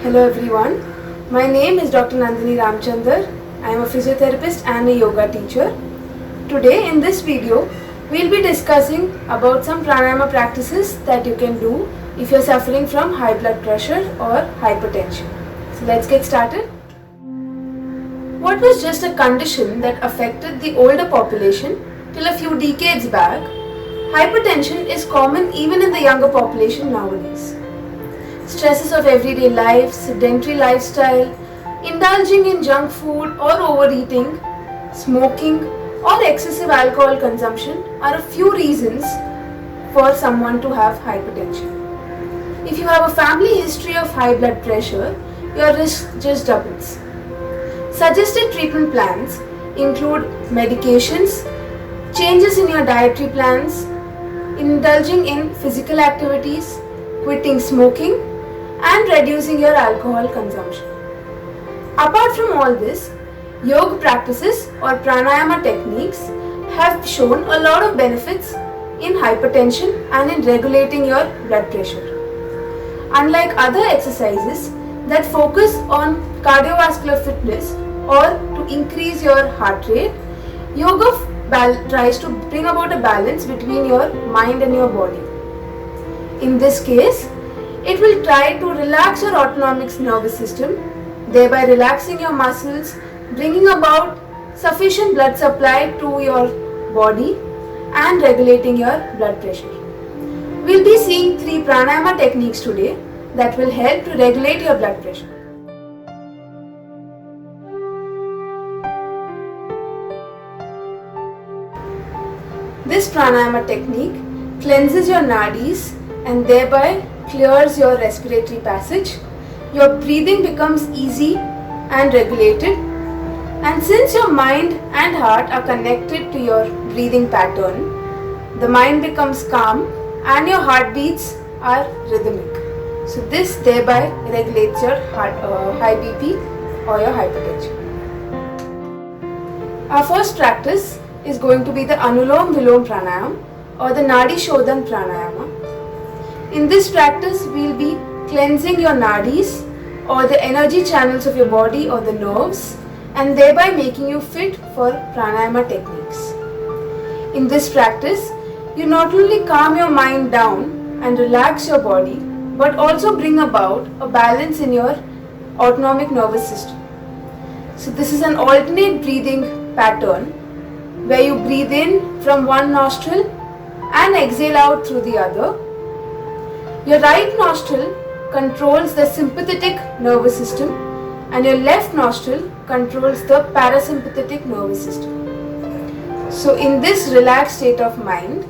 Hello everyone, my name is Dr. Nandini Ramchandar. I am a physiotherapist and a yoga teacher. Today in this video, we'll be discussing about some pranayama practices that you can do if you're suffering from high blood pressure or hypertension. So let's get started. What was just a condition that affected the older population till a few decades back, hypertension is common even in the younger population nowadays. Stresses of everyday life, sedentary lifestyle, indulging in junk food or overeating, smoking or excessive alcohol consumption are a few reasons for someone to have hypertension. If you have a family history of high blood pressure, your risk just doubles. Suggested treatment plans include medications, changes in your dietary plans, indulging in physical activities, quitting smoking, and reducing your alcohol consumption. Apart from all this, yoga practices or pranayama techniques have shown a lot of benefits in hypertension and in regulating your blood pressure. Unlike other exercises that focus on cardiovascular fitness or to increase your heart rate, yoga tries to bring about a balance between your mind and your body. In this case, it will try to relax your autonomic nervous system, thereby relaxing your muscles, bringing about sufficient blood supply to your body and regulating your blood pressure. We'll be seeing 3 pranayama techniques today that will help to regulate your blood pressure. This pranayama technique cleanses your nadis and thereby clears your respiratory passage. Your breathing becomes easy and regulated, and since your mind and heart are connected to your breathing pattern, the mind becomes calm and your heartbeats are rhythmic. So this thereby regulates your high BP or your hypertension. Our first practice is going to be the Anulom Vilom Pranayam or the Nadi Shodhan Pranayama. In this practice, we will be cleansing your nadis or the energy channels of your body or the nerves, and thereby making you fit for pranayama techniques. In this practice, you not only calm your mind down and relax your body, but also bring about a balance in your autonomic nervous system. So this is an alternate breathing pattern where you breathe in from one nostril and exhale out through the other. Your right nostril controls the sympathetic nervous system and your left nostril controls the parasympathetic nervous system. So in this relaxed state of mind,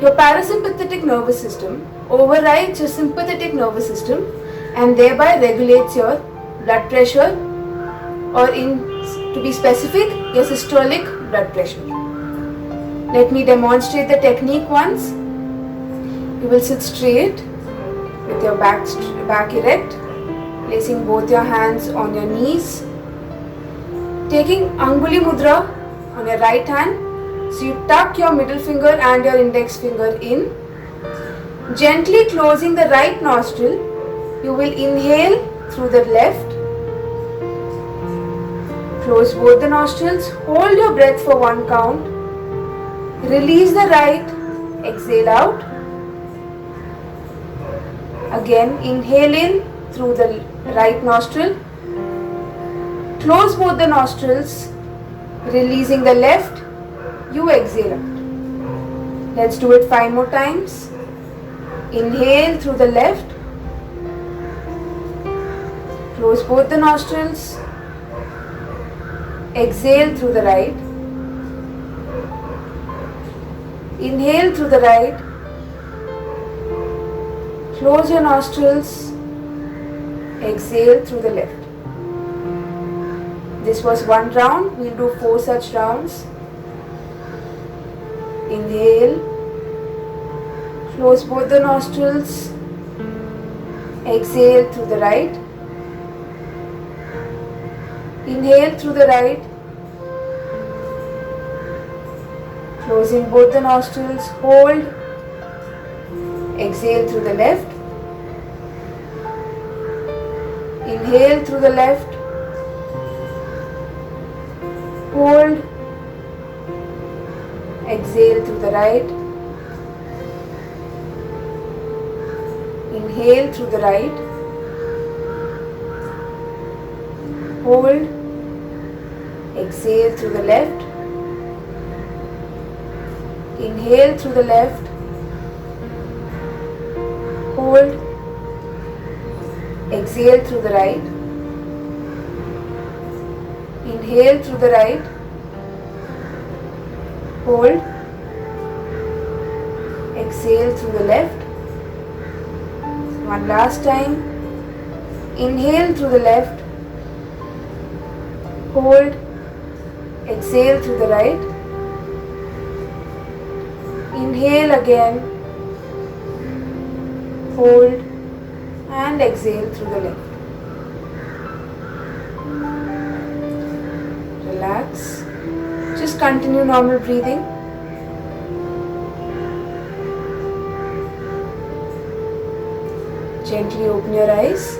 your parasympathetic nervous system overrides your sympathetic nervous system and thereby regulates your blood pressure, or to be specific, your systolic blood pressure. Let me demonstrate the technique once. You will sit straight with your back erect, placing both your hands on your knees, taking Anguli Mudra on your right hand. So you tuck your middle finger and your index finger in. Gently closing the right nostril, you will inhale through the left. Close both the nostrils, hold your breath for 1 count. Release the right, exhale out. Again, inhale in through the right nostril. Close both the nostrils, releasing the left, you exhale out. Let's do it 5 more times. Inhale through the left. Close both the nostrils. Exhale through the right. Inhale through the right. Close your nostrils. Exhale through the left. This was 1 round. We'll do 4 such rounds. Inhale. Close both the nostrils. Exhale through the right. Inhale through the right. Closing both the nostrils. Hold. Exhale through the left. Inhale through the left. Hold. Exhale through the right. Inhale through the right. Hold. Exhale through the left. Inhale through the left. Hold. Exhale through the right. Inhale through the right. Hold. Exhale through the left. One last time. Inhale through the left. Hold. Exhale through the right. Inhale again. Hold. And exhale through the left. Relax. Just continue normal breathing. Gently open your eyes.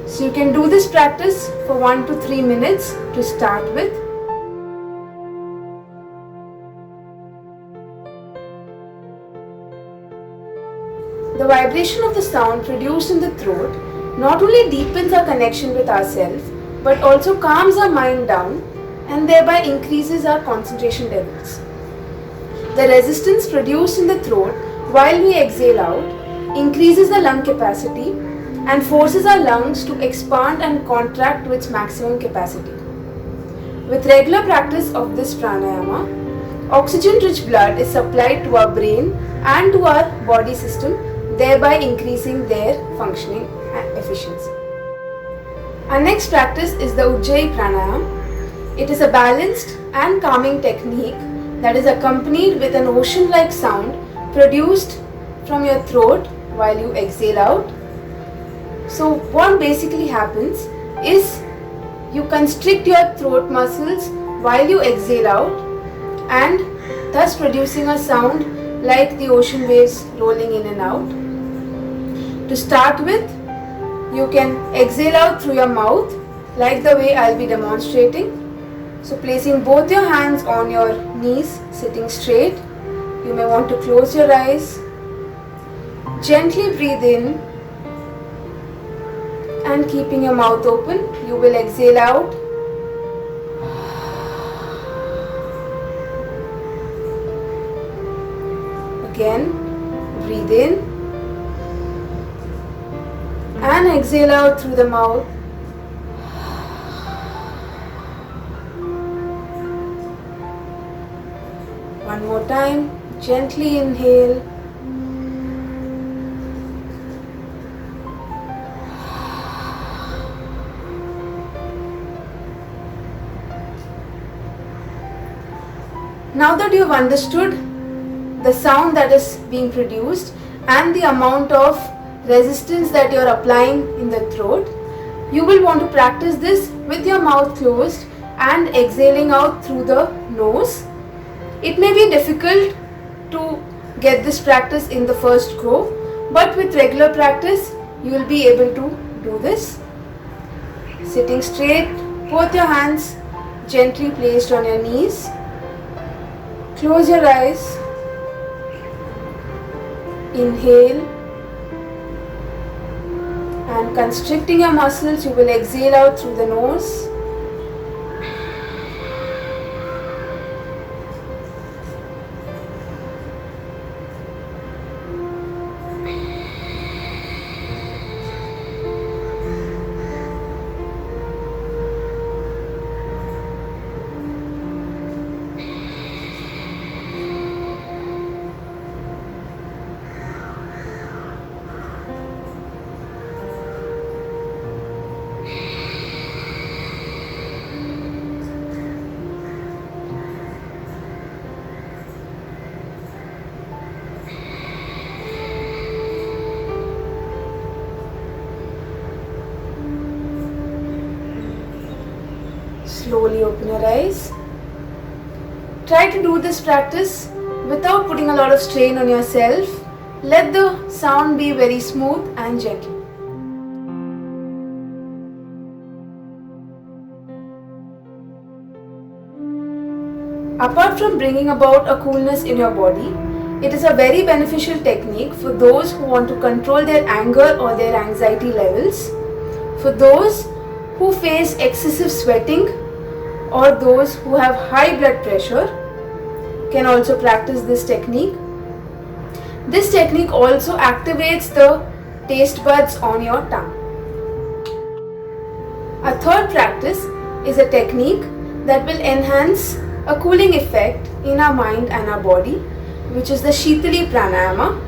So you can do this practice for 1 to 3 minutes to start with. The vibration of the sound produced in the throat not only deepens our connection with ourselves but also calms our mind down and thereby increases our concentration levels. The resistance produced in the throat while we exhale out increases the lung capacity and forces our lungs to expand and contract to its maximum capacity. With regular practice of this pranayama, oxygen-rich blood is supplied to our brain and to our body system, thereby increasing their functioning and efficiency. Our next practice is the Ujjayi Pranayama. It is a balanced and calming technique that is accompanied with an ocean-like sound produced from your throat while you exhale out. So what basically happens is you constrict your throat muscles while you exhale out and thus producing a sound like the ocean waves rolling in and out. To start with, you can exhale out through your mouth like the way I'll be demonstrating. So placing both your hands on your knees, sitting straight. You may want to close your eyes. Gently breathe in and keeping your mouth open, you will exhale out. Again, breathe in and exhale out through the mouth. One more time, gently inhale. Now that you have understood the sound that is being produced and the amount of resistance that you are applying in the throat, you will want to practice this with your mouth closed and exhaling out through the nose. It may be difficult to get this practice in the first go, but with regular practice you will be able to do this. Sitting straight, both your hands gently placed on your knees. Close your eyes. Inhale. And constricting your muscles, you will exhale out through the nose. Slowly open your eyes. Try to do this practice without putting a lot of strain on yourself. Let the sound be very smooth and gentle. Apart from bringing about a coolness in your body, it is a very beneficial technique for those who want to control their anger or their anxiety levels, for those who face excessive sweating, or those who have high blood pressure can also practice this technique. This technique also activates the taste buds on your tongue. A third practice is a technique that will enhance a cooling effect in our mind and our body, which is the Shitali Pranayama.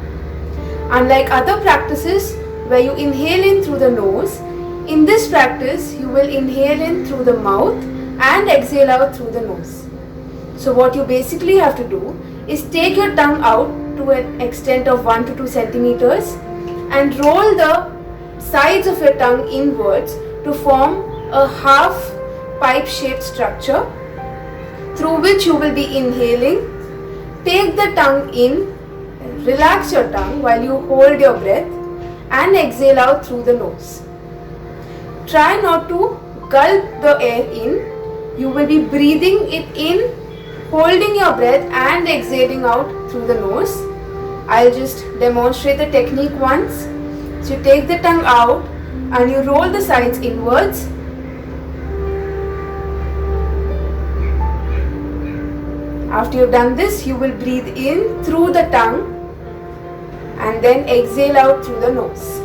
Unlike other practices where you inhale in through the nose, in this practice you will inhale in through the mouth and exhale out through the nose. So what you basically have to do is take your tongue out to an extent of 1 to 2 centimeters and roll the sides of your tongue inwards to form a half pipe shaped structure through which you will be inhaling. Take the tongue in, relax your tongue while you hold your breath and exhale out through the nose. Try not to gulp the air in. You will be breathing it in, holding your breath and exhaling out through the nose. I'll just demonstrate the technique once. So you take the tongue out and you roll the sides inwards. After you've done this, you will breathe in through the tongue and then exhale out through the nose.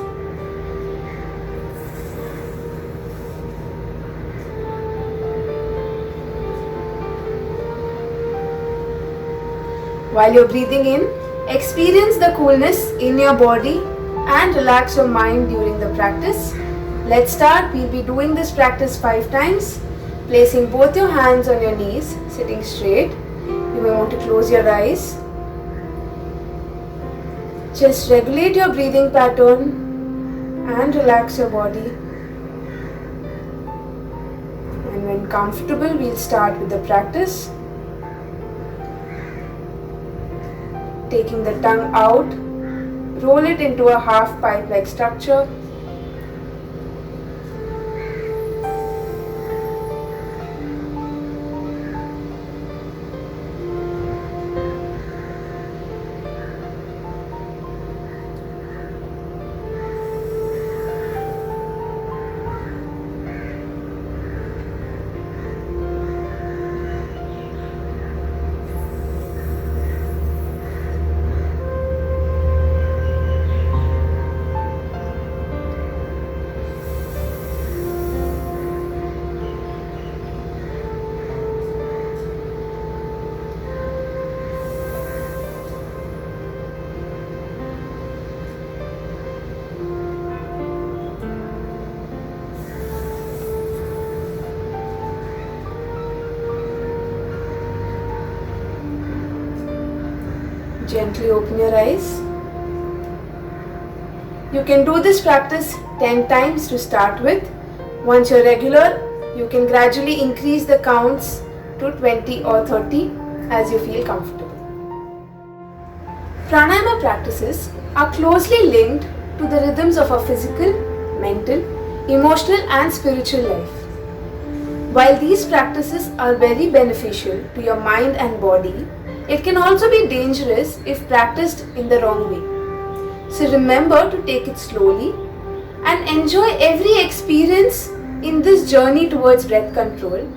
While you're breathing in, experience the coolness in your body and relax your mind during the practice. Let's start. We'll be doing this practice 5 times, placing both your hands on your knees, sitting straight. You may want to close your eyes. Just regulate your breathing pattern and relax your body. And when comfortable, we'll start with the practice. Taking the tongue out, roll it into a half pipe like structure. Gently open your eyes. You can do this practice 10 times to start with. Once you're regular, you can gradually increase the counts to 20 or 30 as you feel comfortable. Pranayama practices are closely linked to the rhythms of our physical, mental, emotional and spiritual life. While these practices are very beneficial to your mind and body, it can also be dangerous if practiced in the wrong way. So remember to take it slowly and enjoy every experience in this journey towards breath control.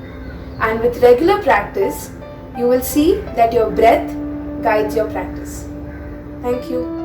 And with regular practice, you will see that your breath guides your practice. Thank you.